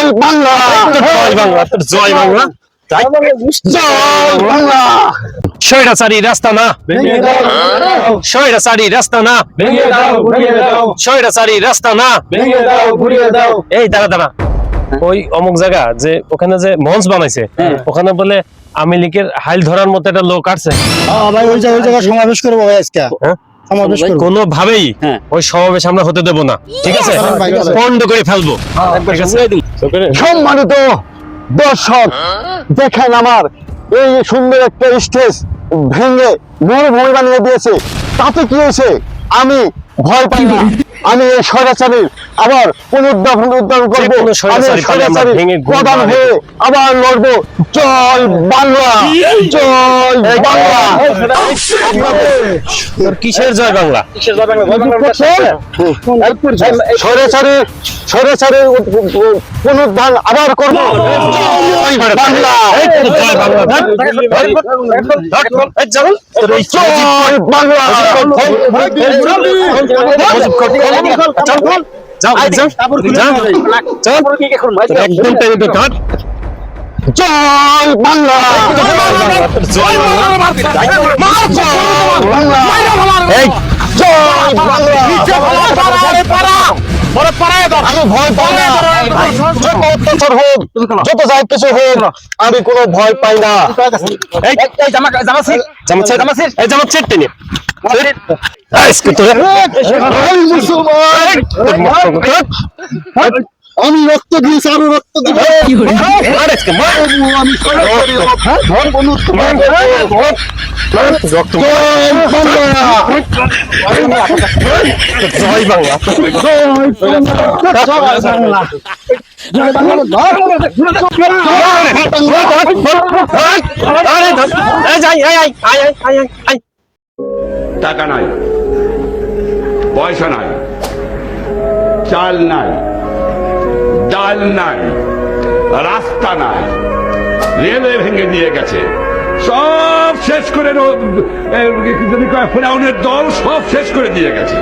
জয় বাংলা, জয় বাংলা, জয় বাংলা, জয় বাংলা। স্বৈরাচারী রাস্তা না, স্বৈরাচারী রাস্তা না, স্বৈরাচারী রাস্তা না। এই দাঁড়া দাঁড়া, ওই অমুক জায়গা যে ওখানে যে মঞ্চ বানাইছে, ওখানে বলে আওয়ামী লীগের হাইল ধরার মতো একটা লোক আসছে। ভাই ওই জায়গায় সমাবেশ করবো ভাই আজকে। কোনো ভাবেই ওই সমাবেশ আমরা হতে দেব না, ঠিক আছে? বন্ধ করে ফেলবো। সম্মানিত দর্শক, দেখেন আমার এই সুন্দর একটা স্টেজ ভেঙে মরুভূমি বানিয়ে দিয়েছে। তাতে কি হয়েছে? আমি ভয় পাই না, আমি এই স্বৈরাচারীর আবার পুনরুদ্ধার করবো। আমি স্বৈরাচারীর প্রধান হয়ে আবার লড়বো। জয় বাংলা, জয় বাংলা। কিসের জয় বাংলা? স্বৈরাচারীর পুনরুদ্ধার আবার করবো। জয় বাংলা, জয় বাংলা। জয় বাংলা, জয় আমি ভয় পাই না, যত অত্যাচার হোক, যত যাই কিছু হোক, আমি কোনো ভয় পাই না। আমি রক্ত দিয়েছি, আরো রক্ত দিব। জয় বাংলা, টাকা নাই, পয়সা নাই, চাল নাই, ডাল নাই, রাস্তা নাই, রেলওয়ে ভেঙে দিয়ে গেছে, সব শেষ করে ফেরাউনের দল সব শেষ করে দিয়ে গেছে।